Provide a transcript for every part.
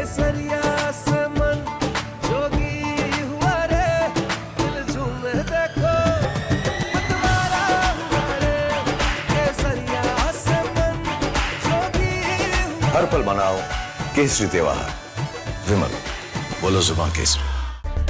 केसरिया से मन जोगी हुआ रे, दिल झूमे देखो मतवारा हुआ रे, केसरिया से मन जोगी हुआ। हर पल मनाओ केसरी त्योहार। विमल, बोलो जुबान केसरी।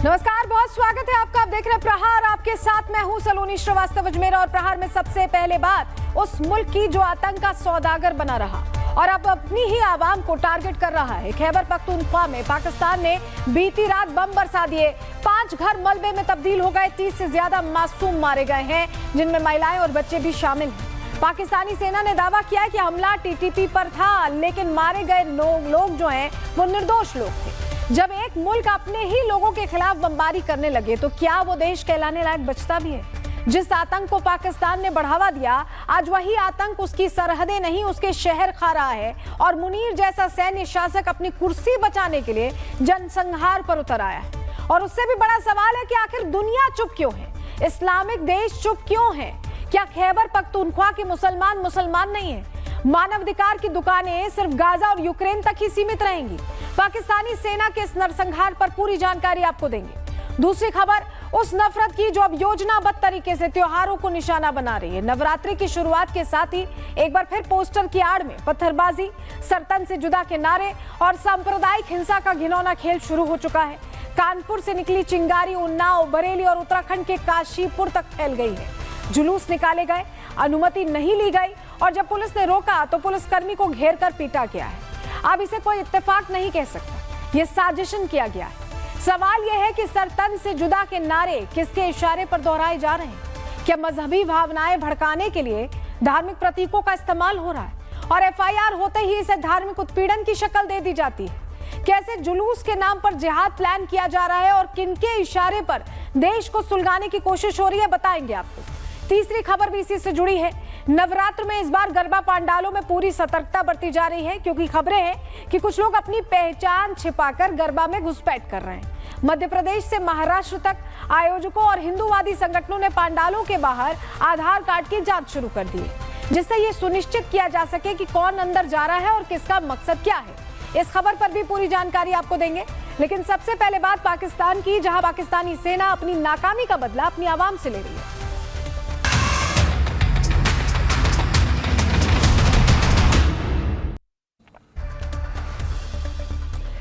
नमस्कार, बहुत स्वागत है आपका। आप देख रहे हैं प्रहार, आपके साथ मैं हूं सलोनी श्रीवास्तव अजमेर। और प्रहार में सबसे पहले बात उस मुल्क की जो आतंक का सौदागर बना रहा और अब अपनी ही आवाम को टारगेट कर रहा है। खैबर पख्तूनख्वा में पाकिस्तान ने बीती रात बम बरसा दिए, 5 घर मलबे में तब्दील हो गए, 30 से ज्यादा मासूम मारे गए हैं, जिनमें महिलाएं और बच्चे भी शामिल हैं। पाकिस्तानी सेना ने दावा किया कि हमला टीटीपी पर था, लेकिन मारे गए लोग जो हैं वो निर्दोष लोग थे। जब एक मुल्क अपने ही लोगों के खिलाफ बमबारी करने लगे तो क्या वो देश कहलाने लायक बचता भी है? जिस आतंक को पाकिस्तान ने बढ़ावा दिया, आज वही आतंक उसकी सरहदें नहीं, उसके शहर खा रहा है। और मुनीर जैसा सैन्य शासक अपनी कुर्सी बचाने के लिए जनसंहार पर उतर आया है। और उससे भी बड़ा सवाल है कि आखिर दुनिया चुप क्यों है? इस्लामिक देश चुप क्यों है? क्या खैबर पख्तूनख्वा के मुसलमान नहीं है? मानवाधिकार की दुकानें सिर्फ गाजा और यूक्रेन तक ही सीमित रहेंगी? पाकिस्तानी सेना के इस नरसंहार पर पूरी जानकारी आपको देंगे। दूसरी खबर उस नफरत की जो अब योजनाबद्ध तरीके से त्योहारों को निशाना बना रही है। नवरात्रि की शुरुआत के साथ ही एक बार फिर पोस्टर की आड़ में पत्थरबाजी, सरतन से जुदा के नारे और सांप्रदायिक हिंसा का घिनौना खेल शुरू हो चुका है। कानपुर से निकली चिंगारी उन्नाव, बरेली और उत्तराखंड के काशीपुर तक फैल गई है। जुलूस निकाले गए, अनुमति नहीं ली गई और जब पुलिस ने रोका तो पुलिसकर्मी को घेर कर पीटा गया है। अब इसे कोई इत्तेफाक नहीं कह सकता, ये साजिशन किया गया है। सवाल यह है कि सरतन से जुदा के नारे किसके इशारे पर दोहराए जा रहे हैं? क्या मजहबी भावनाएं भड़काने के लिए धार्मिक प्रतीकों का इस्तेमाल हो रहा है और एफआईआर होते ही इसे धार्मिक उत्पीड़न की शक्ल दे दी जाती है? कैसे जुलूस के नाम पर जिहाद प्लान किया जा रहा है और किनके इशारे पर देश को सुलगाने की कोशिश हो रही है, बताएंगे आपको। तीसरी खबर भी इसी से जुड़ी है। नवरात्र में इस बार गरबा पंडालों में पूरी सतर्कता बरती जा रही है, क्योंकि खबरें हैं कि कुछ लोग अपनी पहचान छिपाकर गरबा में घुसपैठ कर रहे हैं। मध्य प्रदेश से महाराष्ट्र तक आयोजकों और हिंदूवादी संगठनों ने पंडालों के बाहर आधार कार्ड की जांच शुरू कर दी है, जिससे ये सुनिश्चित किया जा सके कि कौन अंदर जा रहा है और किसका मकसद क्या है। इस खबर पर भी पूरी जानकारी आपको देंगे, लेकिन सबसे पहले बात पाकिस्तान की, जहां पाकिस्तानी सेना अपनी नाकामी का बदला अपनी आवाम से ले रही है।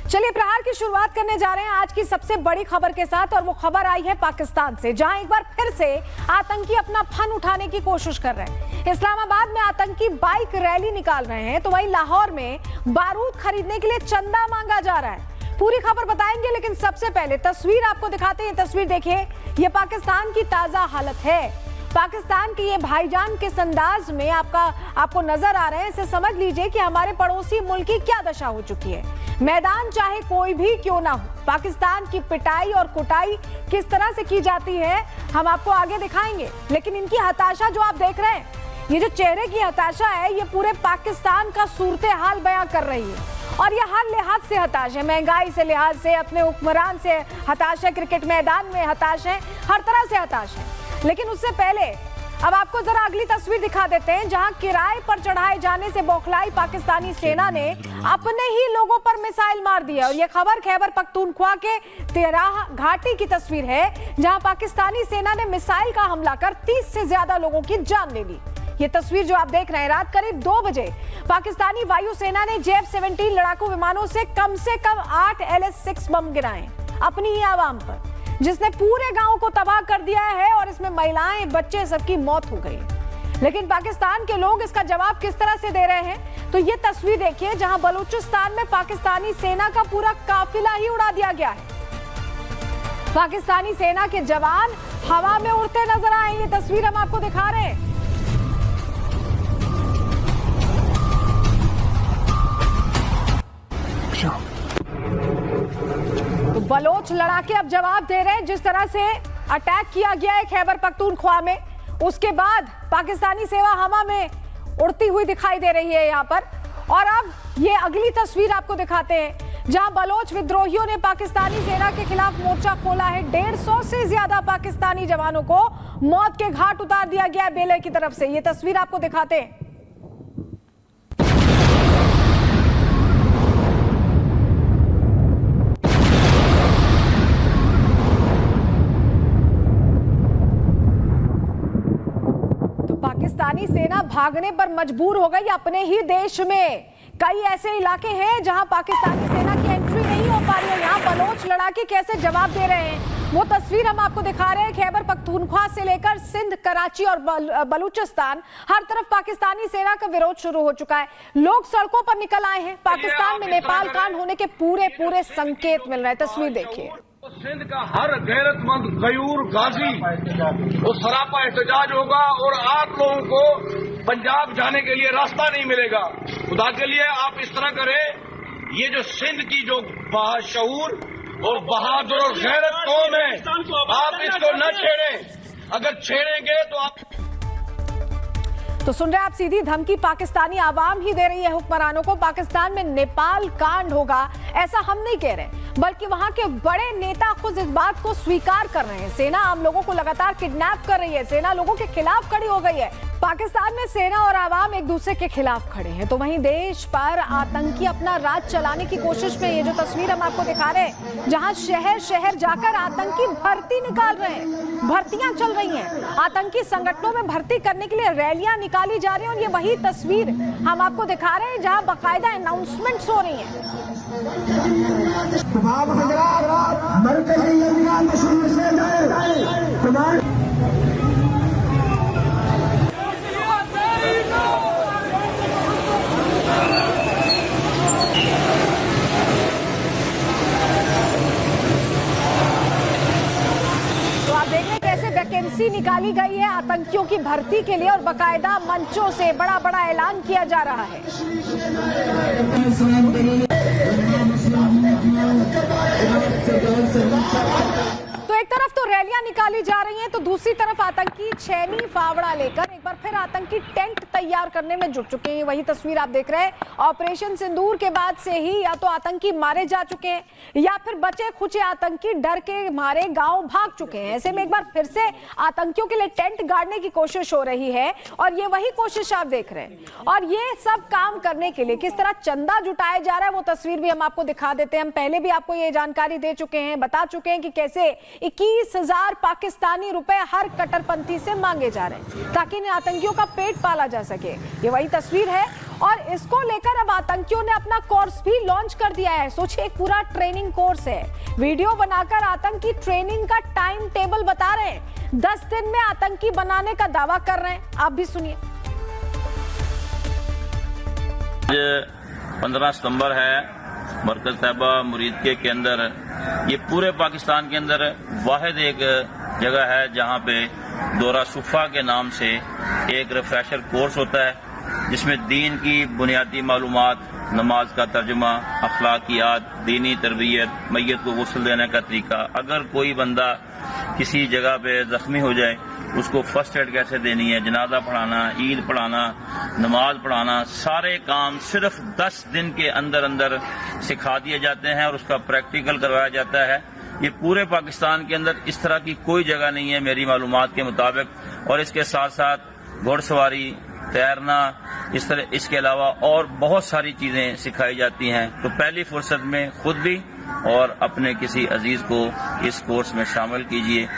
चलिए प्रहार की शुरुआत करने जा रहे हैं आज की सबसे बड़ी खबर के साथ, और वो खबर आई है पाकिस्तान से, जहां एक बार फिर से आतंकी अपना फन उठाने की कोशिश कर रहे हैं। इस्लामाबाद में आतंकी बाइक रैली निकाल रहे हैं, तो वहीं लाहौर में बारूद खरीदने के लिए चंदा मांगा जा रहा है। पूरी खबर बताएंगे, लेकिन सबसे पहले तस्वीर आपको दिखाते हैं। तस्वीर देखिए, ये पाकिस्तान की ताजा हालत है। पाकिस्तान के ये भाईजान किस अंदाज में आपको नजर आ रहे हैं, इसे समझ लीजिए कि हमारे पड़ोसी मुल्क की क्या दशा हो चुकी है। मैदान चाहे कोई भी क्यों ना हो, पाकिस्तान की पिटाई और कुटाई किस तरह से की जाती है हम आपको आगे दिखाएंगे। लेकिन इनकी हताशा जो आप देख रहे हैं, ये जो चेहरे की हताशा है, ये पूरे पाकिस्तान का सूरत हाल बयां कर रही है। और ये हर लिहाज से हताश है, महंगाई से लिहाज से, अपने हुक्मरान से हताश है, क्रिकेट मैदान में हताश है, हर तरह से हताश है। लेकिन उससे पहले अब आपको जरा अगली तस्वीर दिखा देते हैं, जहां किराए पर चढ़ाए जाने से बौखलाई पाकिस्तानी सेना ने अपने ही लोगों पर मिसाइल मार दिया। और यह खबर खैबर पख्तूनख्वा के तेराह घाटी की तस्वीर है, जहां पाकिस्तानी सेना ने मिसाइल का हमला कर 30 से ज्यादा लोगों की जान ले ली। ये तस्वीर जो आप देख रहे हैं, रात करीब 2 बजे पाकिस्तानी वायुसेना ने JF-17 लड़ाकू विमानों से कम 8 LS-6 बम गिराए अपनी ही आवाम पर, जिसने पूरे गांव को तबाह कर दिया है और इसमें महिलाएं, बच्चे, सबकी मौत हो गई। लेकिन पाकिस्तान के लोग इसका जवाब किस तरह से दे रहे हैं, तो ये तस्वीर देखिए, जहां बलूचिस्तान में पाकिस्तानी सेना का पूरा काफिला ही उड़ा दिया गया है। पाकिस्तानी सेना के जवान हवा में उड़ते नजर आए। ये तस्वीर हम आपको दिखा रहे हैं। तो बलोच लड़ाके अब जवाब दे रहे हैं। जिस तरह से अटैक किया गया है खैबर पख्तूनख्वा में, उसके बाद पाकिस्तानी सेना हवा में उड़ती हुई दिखाई दे रही है यहां पर। और अब ये अगली तस्वीर आपको दिखाते हैं, जहां बलोच विद्रोहियों ने पाकिस्तानी सेना के खिलाफ मोर्चा खोला है। 150 से ज्यादा पाकिस्तानी जवानों को मौत के घाट उतार दिया गया है बेले की तरफ से। ये तस्वीर आपको दिखाते हैं। भागने पर मजबूर हो गई अपने ही देश में। कई ऐसे इलाके हैं जहां पाकिस्तानी सेना की एंट्री नहीं हो पा रही है। यहाँ बलोच लड़ाके कैसे जवाब दे रहे हैं, वो तस्वीर हम आपको दिखा रहे हैं। खैबर पख्तूनख्वा से लेकर सिंध, कराची और बलूचिस्तान, हर तरफ पाकिस्तानी सेना का विरोध शुरू हो चुका है। लोग सड़कों पर निकल आए हैं। पाकिस्तान में नेपाल कांड होने के पूरे संकेत मिल रहे हैं। तस्वीर देखिए। सिंध का हर गैरतमंद गयूर गाजी वो सरापा एहतजाज होगा और आप लोगों को पंजाब जाने के लिए रास्ता नहीं मिलेगा। खुदा के लिए आप इस तरह करें, ये जो सिंध की जो बाशऊर और बहादुर और गैरत कौम है, आप इसको न छेड़ें। अगर छेड़ेंगे तो आप तो सुन रहे हैं आप, सीधी धमकी पाकिस्तानी आवाम ही दे रही है हुक्मरानों को। पाकिस्तान में नेपाल कांड होगा ऐसा हम नहीं कह रहे, बल्कि वहां के बड़े नेता खुद इस बात को स्वीकार कर रहे हैं। सेना आम लोगों को लगातार किडनैप कर रही है, सेना लोगों के खिलाफ खड़ी हो गई है। पाकिस्तान में सेना और आवाम एक दूसरे के खिलाफ खड़े हैं, तो वहीं देश पर आतंकी अपना राज चलाने की कोशिश में ये जो तस्वीर हम आपको दिखा रहे हैं, जहां शहर शहर जाकर आतंकी भर्ती निकाल रहे हैं, भर्तियां चल रही हैं। आतंकी संगठनों में भर्ती करने के लिए रैलियां निकाली जा रही हैं। और ये वही तस्वीर हम आपको दिखा रहे हैं जहां बाकायदा अनाउंसमेंट्स हो रही हैं। तो आप देख रहे हैं कैसे वैकेंसी निकाली गई है आतंकियों की भर्ती के लिए, और बाकायदा मंचों से बड़ा बड़ा ऐलान किया जा रहा है। तो एक तरफ तो रैलियां निकाली जा रही हैं, तो दूसरी तरफ आतंकी छैनी फावड़ा लेकर एक बार फिर आतंकी टेंट तैयार करने में जुट चुके हैं। वही तस्वीर आप देख रहे हैं। ऑपरेशन सिंदूर के बाद से ही या तो आतंकी मारे जा चुके हैं, या फिर बचे खुचे आतंकी डर के मारे गांव भाग चुके हैं। ऐसे में एक बार फिर से आतंकियों के लिए टेंट गाड़ने की कोशिश हो रही है, और ये वही कोशिश आप देख रहे हैं। और ये सब काम करने के लिए किस तरह चंदा जुटाया जा रहा है, वो तस्वीर भी हम आपको दिखा देते हैं। हम पहले भी आपको ये जानकारी दे चुके हैं, बता चुके हैं कि कैसे 21,000 पाकिस्तानी रुपए हर कट्टरपंथी से मांगे जा रहे हैं, ताकि इन आतंकियों का पेट पाला जा सके। ये वही तस्वीर है, और इसको लेकर अब आतंकियों ने अपना कोर्स भी लॉन्च कर दिया है। सोचिए, एक पूरा ट्रेनिंग कोर्स है। वीडियो बनाकर आतंकी ट्रेनिंग का टाइम टेबल बता रहे हैं। 10 दिन में आतंकी बनाने का दावा कर रहे हैं। आप भी सुनिए। 15 सितंबर है, मरकज साहिबा मुरीद के अंदर, ये पूरे पाकिस्तान के अंदर वाहिद एक जगह है जहां पे दौरा सुफा के नाम से एक रिफ्रेशर कोर्स होता है, जिसमें दीन की बुनियादी मालूमात, नमाज का तर्जुमा, अखलाकियात, दीनी तरबियत, मैयत को गुस्ल देने का तरीका, अगर कोई बंदा किसी जगह पे जख्मी हो जाए उसको फर्स्ट एड कैसे देनी है, जनाजा पढ़ाना, ईद पढ़ाना, नमाज पढ़ाना, सारे काम सिर्फ 10 दिन के अंदर अंदर सिखा दिए जाते हैं और उसका प्रैक्टिकल करवाया जाता है। ये पूरे पाकिस्तान के अंदर इस तरह की कोई जगह नहीं है मेरी मालूमात के मुताबिक। और इसके साथ साथ घुड़सवारी, तैरना, इस तरह इसके अलावा और बहुत सारी चीजें सिखाई जाती हैं। तो पहली फुर्सत में खुद भी और अपने किसी अजीज को इस कोर्स में शामिल कीजिए।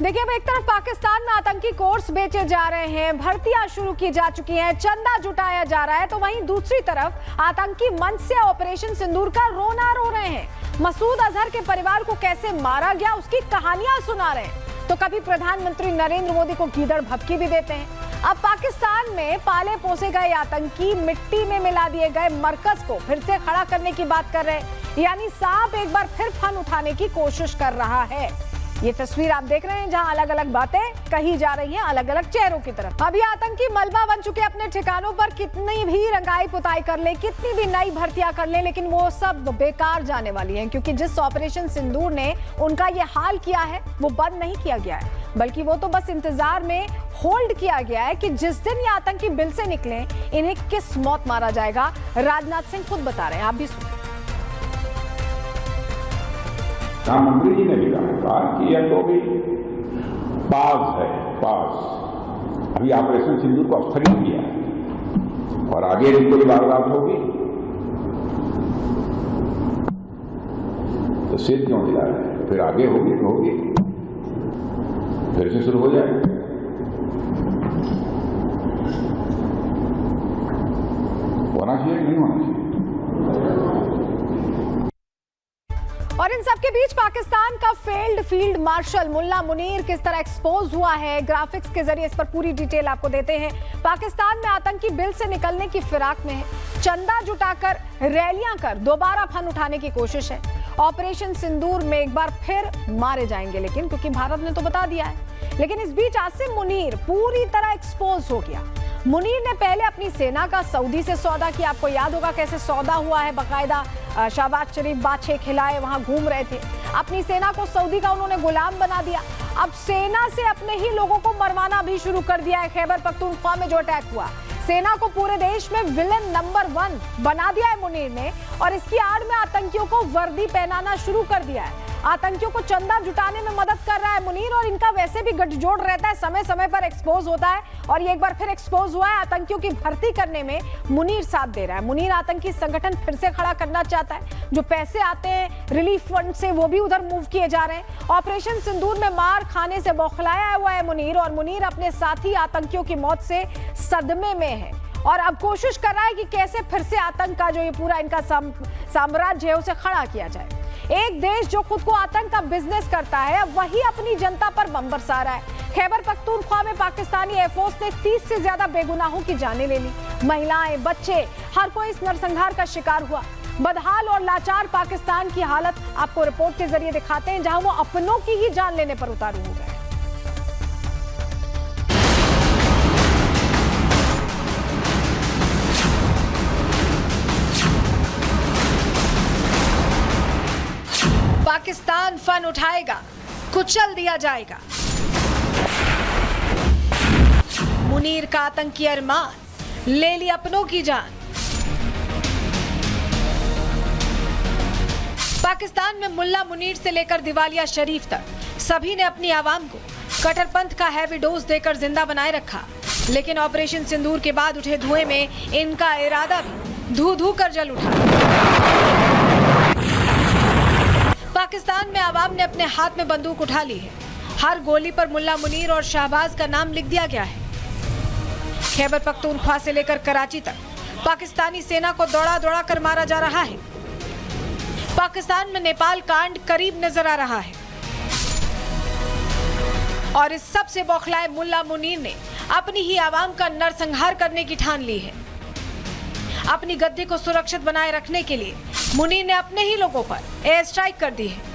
देखिए, अब एक तरफ पाकिस्तान में आतंकी कोर्स बेचे जा रहे हैं, भर्तियां शुरू की जा चुकी हैं, चंदा जुटाया जा रहा है, तो वहीं दूसरी तरफ आतंकी मंच से ऑपरेशन सिंदूर का रोना रो रहे हैं। मसूद अजहर के परिवार को कैसे मारा गया उसकी कहानियां सुना रहे हैं, तो कभी प्रधानमंत्री नरेंद्र मोदी को गीदड़ भभकी भी देते हैं। अब पाकिस्तान में पाले पोसे गए आतंकी मिट्टी में मिला दिए गए मरकज को फिर से खड़ा करने की बात कर रहे हैं, यानी सांप एक बार फिर फन उठाने की कोशिश कर रहा है। ये तस्वीर आप देख रहे हैं जहां अलग अलग बातें कही जा रही हैं अलग अलग चेहरों की तरफ। अभी आतंकी मलबा बन चुके अपने ठिकानों पर, कितनी भी रंगाई पुताई कर ले, कितनी भी नई भर्तियां कर ले, लेकिन वो सब बेकार जाने वाली हैं, क्योंकि जिस ऑपरेशन सिंदूर ने उनका ये हाल किया है वो बंद नहीं किया गया है, बल्कि वो तो बस इंतजार में होल्ड किया गया है कि जिस दिन ये आतंकी बिल से निकले इन्हें किस मौत मारा जाएगा। राजनाथ सिंह खुद बता रहे हैं, आप भी सुनिए। प्रधानमंत्री जी ने भी कहा कि यह तो भी पास है, पास अभी ऑपरेशन सिंदूर को स्थगित किया है और आगे भी कोई वारदात होगी तो सिद्ध क्यों दिला रहे हैं, फिर आगे होगी तो होगी, फिर से शुरू हो जाएगा। होना चाहिए कि नहीं होना चाहिए? और इन सबके बीच पाकिस्तान का फेल्ड फील्ड मार्शल मुल्ला मुनीर किस तरह एक्सपोज हुआ है, ग्राफिक्स के जरिए इस पर पूरी डिटेल आपको देते हैं। पाकिस्तान में आतंकी बिल से निकलने की फिराक में है, चंदा जुटाकर रैलियां कर दोबारा फन उठाने की कोशिश है। ऑपरेशन सिंदूर में एक बार फिर मारे जाएंगे, लेकिन क्योंकि भारत ने तो बता दिया है। लेकिन इस बीच आसिम मुनीर पूरी तरह एक्सपोज हो गया। मुनीर ने पहले अपनी सेना का सऊदी से सौदा किया, आपको याद होगा कैसे सौदा हुआ है, बाकायदा शहबाज शरीफ बाछे खिलाए वहां घूम रहे थे। अपनी सेना को सऊदी का उन्होंने गुलाम बना दिया। अब सेना से अपने ही लोगों को मरवाना भी शुरू कर दिया है। खैबर पख्तूनख्वा में जो अटैक हुआ, सेना को पूरे देश में विलन नंबर 1 बना दिया है मुनीर ने, और इसकी आड़ में आतंकियों को वर्दी पहनाना शुरू कर दिया है। आतंकियों को चंदा जुटाने में मदद कर रहा है मुनीर, और इनका वैसे भी गठजोड़ रहता है, समय समय पर एक्सपोज होता है, और ये एक बार फिर एक्सपोज हुआ है। आतंकियों की भर्ती करने में मुनीर साथ दे रहा है। मुनीर आतंकी संगठन फिर से खड़ा करना चाहता है। जो पैसे आते हैं रिलीफ फंड से वो भी उधर मूव किए जा रहे हैं। ऑपरेशन सिंदूर में मार खाने से बौखलाया हुआ है मुनीर, और मुनीर अपने साथी आतंकियों की मौत से सदमे में है, और अब कोशिश कर रहा है कि कैसे फिर से आतंक का जो ये पूरा इनका साम्राज्य है उसे खड़ा किया जाए। एक देश जो खुद को आतंक का बिजनेस करता है, अब वही अपनी जनता पर बम बरसा रहा है। खैबर पख्तूनख्वा में पाकिस्तानी एयरफोर्स ने 30 से ज्यादा बेगुनाहों की जानें ले ली। महिलाएं, बच्चे, हर कोई इस नरसंहार का शिकार हुआ। बदहाल और लाचार पाकिस्तान की हालत आपको रिपोर्ट के जरिए दिखाते हैं, जहां वो अपनों की ही जान लेने पर उतारू हो गए। पाकिस्तान फन उठाएगा, कुचल दिया जाएगा। मुनीर का आतंकी अरमान ले ली अपनों की जान। पाकिस्तान में मुल्ला मुनीर से लेकर दिवालिया शरीफ तक सभी ने अपनी आवाम को कट्टरपंथ का हैवी डोज देकर जिंदा बनाए रखा। लेकिन ऑपरेशन सिंदूर के बाद उठे धुएं में इनका इरादा भी धू धू कर जल उठा। पाकिस्तान में आवाम ने अपने हाथ में बंदूक उठा ली है। हर गोली पर मुल्ला मुनीर और शहबाज का नाम लिख दिया गया है। खैबर पख्तूनख्वा से लेकर कराची तक पाकिस्तानी सेना को दौड़ा दौड़ा कर मारा जा रहा है। पाकिस्तान में नेपाल कांड करीब नजर आ रहा है, और इस सब से बौखलाए मुल्ला मुनीर ने अपनी ही आवाम का नरसंहार करने की ठान ली है। अपनी गद्दी को सुरक्षित बनाए रखने के लिए मुनीर ने अपने ही लोगों पर एयर स्ट्राइक कर दी है।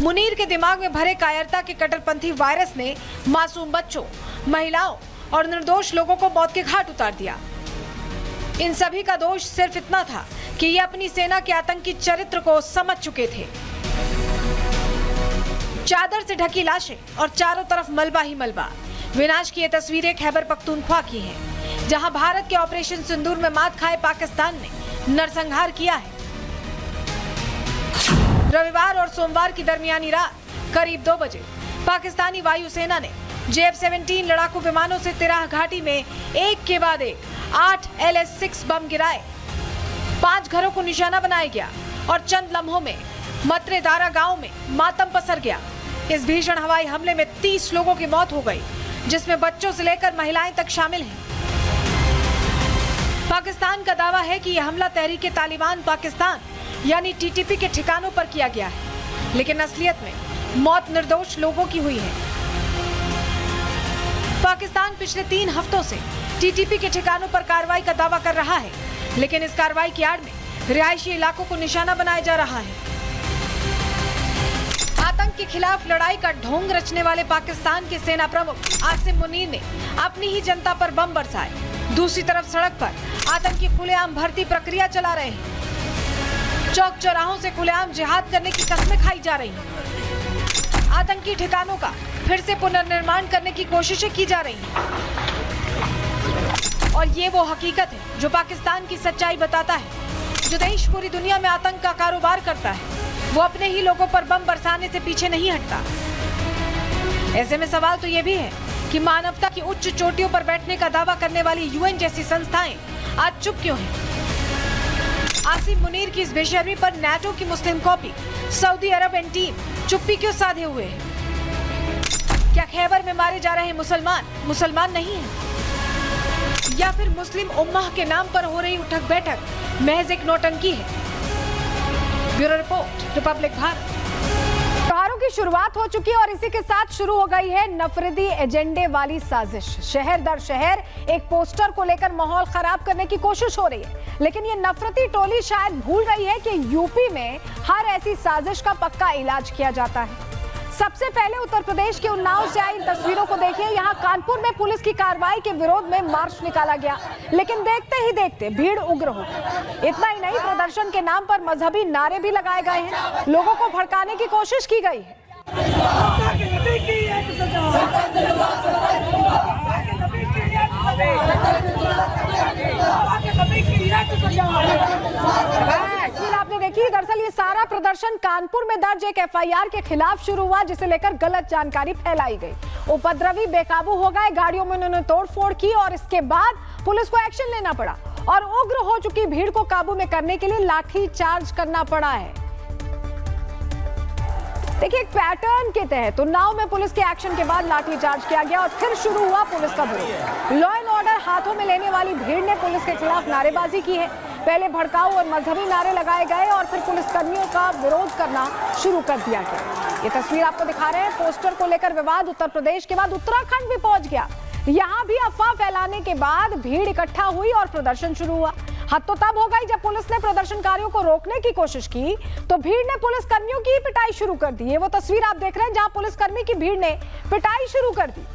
मुनीर के दिमाग में भरे कायरता के कट्टरपंथी वायरस ने मासूम बच्चों, महिलाओं और निर्दोष लोगों को मौत के घाट उतार दिया। इन सभी का दोष सिर्फ इतना था कि ये अपनी सेना के आतंकी चरित्र को समझ चुके थे। चादर से ढकी लाशें और चारों तरफ मलबा ही मलबा। विनाश की ये तस्वीरें खैबर पख्तूनख्वा की हैं, जहां भारत के ऑपरेशन सिंदूर में मात खाए पाकिस्तान ने नरसंहार किया है। रविवार और सोमवार की दरमियानी रात करीब 2 बजे पाकिस्तानी वायुसेना ने JF-17 लड़ाकू विमानों से तिराह घाटी में एक के बाद एक 8 LS-6 बम गिराए। 5 घरों को निशाना बनाया गया और चंद लम्हों में मतरेदारा गांव में मातम पसर गया। इस भीषण हवाई हमले में 30 लोगों की मौत हो गई, जिसमें बच्चों से लेकर महिलाएं तक शामिल हैं। पाकिस्तान का दावा है कि यह हमला तहरीक तालिबान पाकिस्तान यानी TTP के ठिकानों पर किया गया है, लेकिन असलियत में मौत निर्दोष लोगों की हुई है। पाकिस्तान पिछले 3 हफ्तों से TTP के ठिकानों पर कार्रवाई का दावा कर रहा है, लेकिन इस कार्रवाई की आड़ में रिहायशी इलाकों को निशाना बनाया जा रहा है। आतंक के खिलाफ लड़ाई का ढोंग रचने वाले पाकिस्तान के सेना प्रमुख आसिम मुनीर ने अपनी ही जनता पर बम बरसाए। दूसरी तरफ सड़क पर आतंकी खुलेआम भर्ती प्रक्रिया चला रहे हैं। चौक चौराहों से खुलेआम जिहाद करने की कस्में खाई जा रही हैं। आतंकी ठिकानों का फिर से पुनर्निर्माण करने की कोशिशें की जा रही हैं। और ये वो हकीकत है जो पाकिस्तान की सच्चाई बताता है। जो देश पूरी दुनिया में आतंक का कारोबार करता है, वो अपने ही लोगों पर बम बरसाने से पीछे नहीं हटता। ऐसे में सवाल तो ये भी है कि मानवता की उच्च चोटियों पर बैठने का दावा करने वाली UN जैसी संस्थाएं आज चुप क्यों हैं? आसिम मुनीर की इस बेशर्मी पर NATO की मुस्लिम कॉपी सऊदी अरब एंड टीम चुप्पी क्यों साधे हुए है? क्या खैबर में मारे जा रहे मुसलमान नहीं हैं? या फिर मुस्लिम उम्मा के नाम पर हो रही उठक बैठक महज एक नौटंकी है? Bureau report, Republic Bharat. त्योहारों की शुरुआत हो चुकी है और इसी के साथ शुरू हो गई है नफरती एजेंडे वाली साजिश। शहर दर शहर एक पोस्टर को लेकर माहौल खराब करने की कोशिश हो रही है, लेकिन ये नफरती टोली शायद भूल रही है कि यूपी में हर ऐसी साजिश का पक्का इलाज किया जाता है। सबसे पहले उत्तर प्रदेश के उन्नाव से आई तस्वीरों को देखिए। यहाँ कानपुर में पुलिस की कार्रवाई के विरोध में मार्च निकाला गया, लेकिन देखते ही देखते भीड़ उग्र हो गई। इतना ही नहीं, प्रदर्शन के नाम पर मजहबी नारे भी लगाए गए हैं, लोगों को भड़काने की कोशिश की गई है। आपने देखी, दरअसल ये सारा प्रदर्शन कानपुर में दर्ज एक एफआईआर के खिलाफ शुरू हुआ, जिसे लेकर गलत जानकारी फैलाई गई। उपद्रवी बेकाबू हो गए, गाड़ियों में उन्होंने तोड़फोड़ की और इसके बाद पुलिस को एक्शन लेना पड़ा और उग्र हो चुकी भीड़ को काबू में करने के लिए लाठी चार्ज करना पड़ा है। देखिए, एक पैटर्न के तहत उन्नाव में पुलिस के एक्शन के बाद लाठीचार्ज किया गया और फिर शुरू हुआ पुलिस का विरोध। लॉ एंड ऑर्डर हाथों में लेने वाली भीड़ ने पुलिस के खिलाफ नारेबाजी की है। पहले भड़काऊ और मजहबी नारे लगाए गए और फिर पुलिसकर्मियों का विरोध करना शुरू कर दिया गया। ये तस्वीर आपको दिखा रहे हैं। पोस्टर को लेकर विवाद उत्तर प्रदेश के बाद उत्तराखंड भी पहुंच गया। यहाँ भी अफवाह फैलाने के बाद भीड़ इकट्ठा हुई और प्रदर्शन शुरू हुआ। हद तो तब हो गई जब पुलिस ने प्रदर्शनकारियों को रोकने की कोशिश की तो भीड़ ने पुलिसकर्मियों की पिटाई शुरू कर दी। ये वो तस्वीर आप देख रहे हैं जहां पुलिसकर्मी की भीड़ ने पिटाई शुरू कर दी।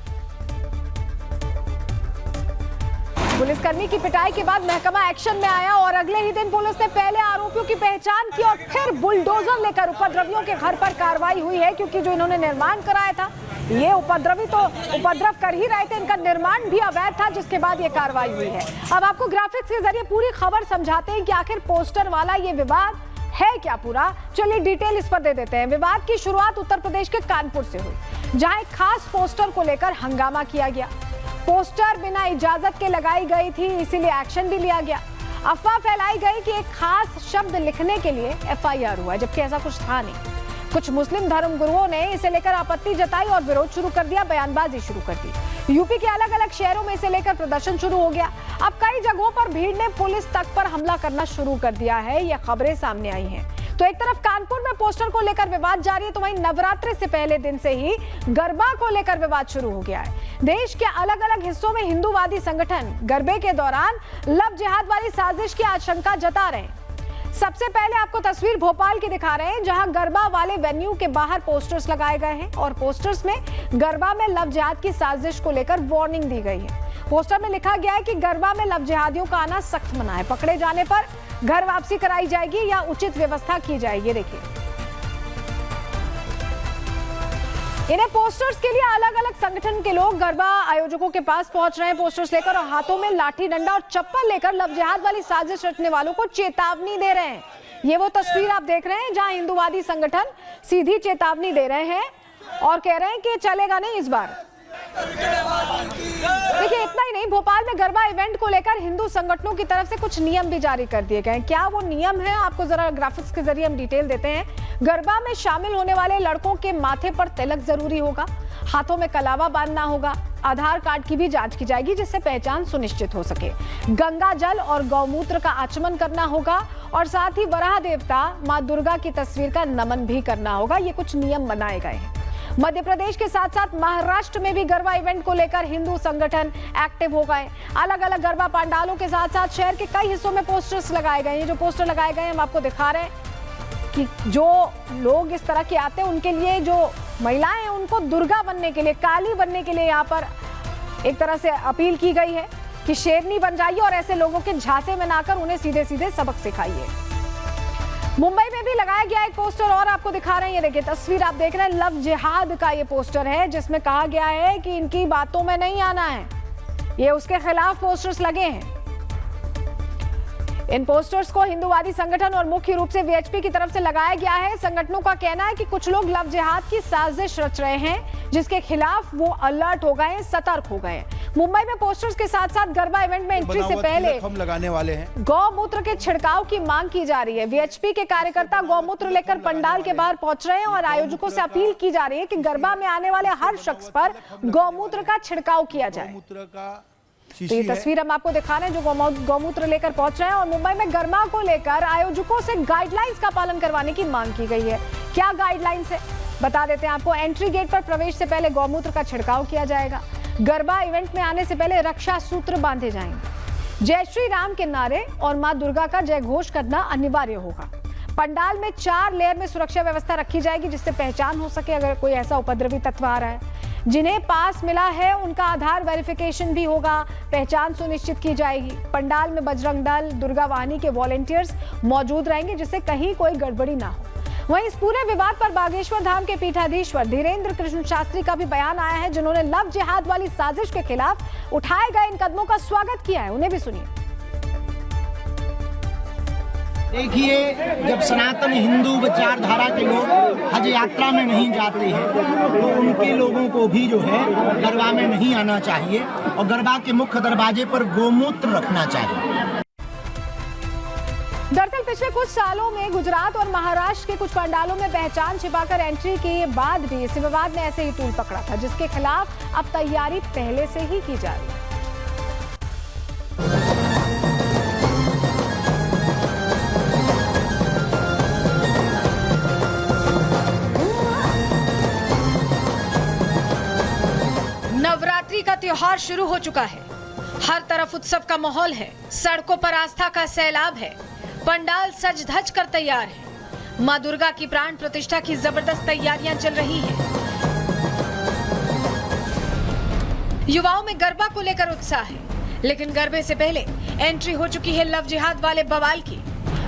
पुलिसकर्मी की पिटाई के बाद महकमा एक्शन में आया और अगले ही दिन पुलिस ने पहले आरोपियों की पहचान की और फिर बुलडोजर लेकर उपद्रवियों के घर पर कार्रवाई हुई है, क्योंकि जो इन्होंने निर्माण कराया था, ये उपद्रवी तो उपद्रव कर ही रहे थे, इनका निर्माण भी अवैध था, जिसके बाद ये कार्रवाई हुई है। अब आपको ग्राफिक्स के जरिए पूरी खबर समझाते हैं कि आखिर पोस्टर वाला ये विवाद है क्या पूरा। चलिए डिटेल इस पर दे देते हैं। विवाद की शुरुआत उत्तर प्रदेश के कानपुर से हुई, जहां एक खास पोस्टर को लेकर हंगामा किया गया। पोस्टर बिना इजाजत के लगाई गई थी, इसीलिए एक्शन भी लिया गया। अफवाह फैलाई गई कि एक खास शब्द लिखने के लिए एफआईआर हुआ, जबकि ऐसा कुछ था नहीं। कुछ मुस्लिम धर्मगुरुओं ने इसे लेकर आपत्ति जताई और विरोध शुरू कर दिया, बयानबाजी शुरू कर दी। यूपी के अलग अलग शहरों में इसे लेकर प्रदर्शन शुरू हो गया। अब कई जगहों पर भीड़ ने पुलिस तक पर हमला करना शुरू कर दिया है, ये खबरें सामने आई हैं। तो एक तरफ कानपुर में पोस्टर को लेकर विवाद जारी है, तो वहीं नवरात्रि से पहले दिन से ही गरबा को लेकर विवाद शुरू हो गया है। देश के अलग अलग हिस्सों में हिंदूवादी संगठन गरबे के दौरान लव जिहाद वाली साजिश की आशंका जता रहे हैं। सबसे पहले आपको तस्वीर भोपाल की दिखा रहे हैं, जहां गरबा वाले वेन्यू के बाहर पोस्टर्स लगाए गए हैं और पोस्टर्स में गरबा में लव जिहाद की साजिश को लेकर वार्निंग दी गई है। पोस्टर में लिखा गया है कि गरबा में लव जिहादियों का आना सख्त मना है, पकड़े जाने पर घर वापसी कराई जाएगी या उचित व्यवस्था की जाएगी। देखिए, इन्हें पोस्टर्स के लिए अलग अलग संगठन के लोग गरबा आयोजकों के पास पहुंच रहे हैं पोस्टर्स लेकर और हाथों में लाठी डंडा और चप्पल लेकर लव जिहाद वाली साजिश रचने वालों को चेतावनी दे रहे हैं। ये वो तस्वीर आप देख रहे हैं जहां हिंदूवादी संगठन सीधी चेतावनी दे रहे हैं और कह रहे हैं कि चलेगा नहीं इस बार। देखिए, इतना ही नहीं, भोपाल में गरबा इवेंट को लेकर हिंदू संगठनों की तरफ से कुछ नियम भी जारी कर दिए गए हैं। क्या वो नियम है, आपको जरा ग्राफिक्स के जरिए हम डिटेल देते हैं। गरबा में शामिल होने वाले लड़कों के माथे पर तिलक जरूरी होगा, हाथों में कलावा बांधना होगा, आधार कार्ड की भी जांच की जाएगी जिससे पहचान सुनिश्चित हो सके, गंगा जल और गौमूत्र का आचमन करना होगा और साथ ही वराह देवता मां दुर्गा की तस्वीर का नमन भी करना होगा। ये कुछ नियम बनाए गए हैं। मध्य प्रदेश के साथ साथ महाराष्ट्र में भी गरबा इवेंट को लेकर हिंदू संगठन एक्टिव हो गए। अलग अलग गरबा पंडालों के साथ साथ शहर के कई हिस्सों में पोस्टर्स लगाए गए हैं। जो पोस्टर लगाए गए हैं हम आपको दिखा रहे हैं कि जो लोग इस तरह के आते हैं उनके लिए, जो महिलाएं हैं उनको दुर्गा बनने के लिए, काली बनने के लिए यहाँ पर एक तरह से अपील की गई है कि शेरनी बन जाइए और ऐसे लोगों के झांसे में ना आकर उन्हें सीधे सीधे सबक सिखाइए। मुंबई में भी लगाया गया एक पोस्टर और आपको दिखा रहे हैं। ये देखिए, तस्वीर आप देख रहे हैं, लव जिहाद का ये पोस्टर है जिसमें कहा गया है कि इनकी बातों में नहीं आना है। ये उसके खिलाफ पोस्टर्स लगे हैं। इन पोस्टर्स को हिंदूवादी संगठन और मुख्य रूप से वीएचपी की तरफ से लगाया गया है। संगठनों का कहना है कि कुछ लोग लव जिहाद की साजिश रच रहे हैं जिसके खिलाफ वो अलर्ट हो गए हैं, सतर्क हो गए हैं। मुंबई में पोस्टर्स के साथ साथ गरबा इवेंट में एंट्री से पहले हम लगाने वाले हैं। गौमूत्र के छिड़काव की मांग की जा रही है। वीएचपी के कार्यकर्ता गौमूत्र लेकर पंडाल के बाहर पहुंच रहे हैं और आयोजकों से अपील की जा रही है कि गरबा में आने वाले हर शख्स पर गौमूत्र का छिड़काव किया जाए। गौमूत्र का तो ये तस्वीर हम आपको दिखा रहे हैं जो गौमूत्र लेकर पहुंच रहे हैं। और मुंबई में गरबा को लेकर आयोजकों से गाइडलाइंस का पालन करवाने की मांग की गई है। क्या गाइडलाइंस है बता देते हैं आपको। एंट्री गेट पर प्रवेश से पहले गौमूत्र का छिड़काव किया जाएगा। गरबा इवेंट में आने से पहले रक्षा सूत्र बांधे जाएंगे। जय श्री राम के नारे और मां दुर्गा का जय घोष करना अनिवार्य होगा। पंडाल में 4 लेयर में सुरक्षा व्यवस्था रखी जाएगी जिससे पहचान हो सके अगर कोई ऐसा उपद्रवी तत्व आ रहा है। जिन्हें पास मिला है उनका आधार वेरिफिकेशन भी होगा, पहचान सुनिश्चित की जाएगी। पंडाल में बजरंग दल, दुर्गा वाहिनी के वॉलंटियर्स मौजूद रहेंगे जिससे कहीं कोई गड़बड़ी ना हो। वहीं इस पूरे विवाद पर बागेश्वर धाम के पीठाधीश्वर धीरेन्द्र कृष्ण शास्त्री का भी बयान आया है जिन्होंने लव जिहाद वाली साजिश के खिलाफ उठाए गए इन कदमों का स्वागत किया है। उन्हें भी सुनिए। देखिए, जब सनातन हिंदू विचारधारा के लोग हज यात्रा में नहीं जाते हैं तो उनके लोगों को भी जो है गरबा में नहीं आना चाहिए और गरबा के मुख्य दरवाजे पर गोमूत्र रखना चाहिए। दरअसल पिछले कुछ सालों में गुजरात और महाराष्ट्र के कुछ पंडालों में पहचान छिपाकर एंट्री के बाद भी इस विवाद ने ऐसे ही तूल पकड़ा था जिसके खिलाफ अब तैयारी पहले से ही की जा रही है। नवरात्रि का त्योहार शुरू हो चुका है। हर तरफ उत्सव का माहौल है। सड़कों पर आस्था का सैलाब है। पंडाल सज धज कर तैयार है। मां दुर्गा की प्राण प्रतिष्ठा की जबरदस्त तैयारियां चल रही हैं। युवाओं में गरबा को लेकर उत्साह है, लेकिन गरबे से पहले एंट्री हो चुकी है लव जिहाद वाले बवाल की।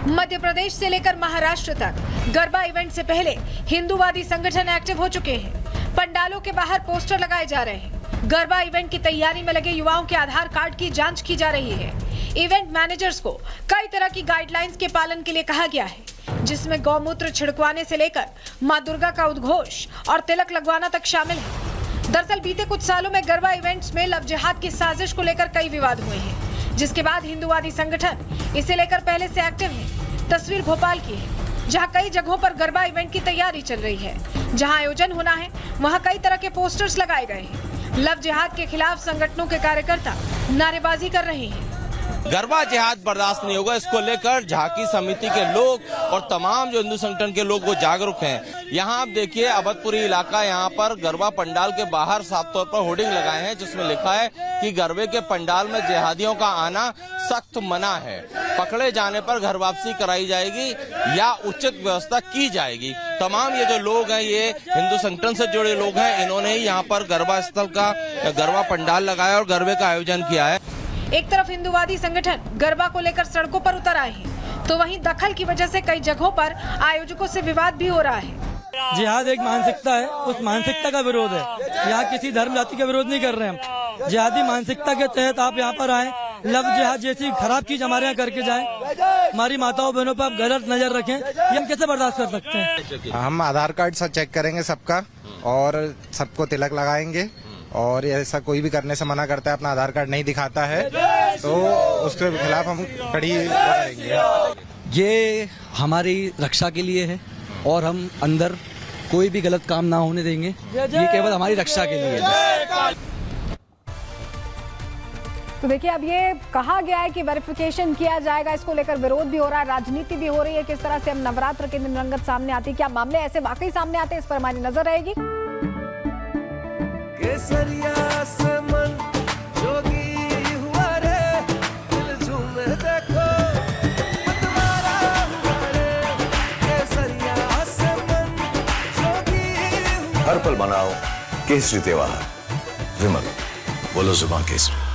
मध्य प्रदेश से लेकर महाराष्ट्र तक गरबा इवेंट से पहले हिंदूवादी संगठन एक्टिव हो चुके हैं। पंडालों के बाहर पोस्टर लगाए जा रहे हैं। गरबा इवेंट की तैयारी में लगे युवाओं के आधार कार्ड की जांच की जा रही है। इवेंट मैनेजर्स को कई तरह की गाइडलाइंस के पालन के लिए कहा गया है जिसमें गौमूत्र छिड़कवाने से लेकर मां दुर्गा का उद्घोष और तिलक लगवाना तक शामिल है। दरअसल बीते कुछ सालों में गरबा इवेंट्स में लव जिहाद की साजिश को लेकर कई विवाद हुए हैं जिसके बाद हिंदूवादी संगठन इसे लेकर पहले से एक्टिव है। तस्वीर भोपाल की है जहां कई जगहों पर गरबा इवेंट की तैयारी चल रही है। जहां आयोजन होना है वहां कई तरह के पोस्टर्स लगाए गए हैं। लव जिहाद के खिलाफ संगठनों के कार्यकर्ता नारेबाजी कर रहे हैं। गरबा जिहाद बर्दाश्त नहीं होगा, इसको लेकर झांकी समिति के लोग और तमाम जो हिंदू संगठन के लोग वो जागरूक हैं। यहाँ आप देखिए अवधपुरी इलाका, यहाँ पर गरबा पंडाल के बाहर साफ तौर पर होर्डिंग लगाए हैं जिसमें लिखा है कि गरबे के पंडाल में जिहादियों का आना सख्त मना है। पकड़े जाने पर घर वापसी कराई जाएगी या उचित व्यवस्था की जाएगी। तमाम ये जो लोग हैं ये हिंदू संगठन से जुड़े लोग हैं। इन्होंने ही यहाँ पर गरबा स्थल का गरबा पंडाल लगाया और गरबे का आयोजन किया है। एक तरफ हिंदूवादी संगठन गरबा को लेकर सड़कों पर उतर आए हैं तो वहीं दखल की वजह से कई जगहों पर आयोजकों से विवाद भी हो रहा है। जिहाद एक मानसिकता है, उस मानसिकता का विरोध है। यहाँ किसी धर्म जाति का विरोध नहीं कर रहे हम। जिहादी मानसिकता के तहत आप यहाँ पर आए, लव जिहाद जैसी खराब चीज हमारे यहाँ करके जाए, हमारी माताओं बहनों पर आप गलत नजर रखें, ये हम कैसे बर्दाश्त कर सकते हैं। हम आधार कार्ड सब चेक करेंगे सबका और सबको तिलक लगाएंगे और ऐसा कोई भी करने से मना करता है, अपना आधार कार्ड नहीं दिखाता है तो उसके खिलाफ हम कड़ी करेंगे। ये हमारी रक्षा के लिए है और हम अंदर कोई भी गलत काम ना होने देंगे। ये केवल हमारी रक्षा के लिए है। तो देखिए अब ये कहा गया है कि वेरिफिकेशन किया जाएगा, इसको लेकर विरोध भी हो रहा है, राजनीति भी हो रही है। किस तरह से हम नवरात्र के दिन रंगत सामने आती है, क्या मामले ऐसे वाकई सामने आते हैं, इस पर हमारी नजर रहेगी। केसरिया से मन जोगी हुआ रे, दिल झूमे देखो मतवारा हुआ रे। केसरिया से मन जोगी हुआ। हर पल मनाओ केसरी त्योहार। विमल, बोलो जुबान केसरी।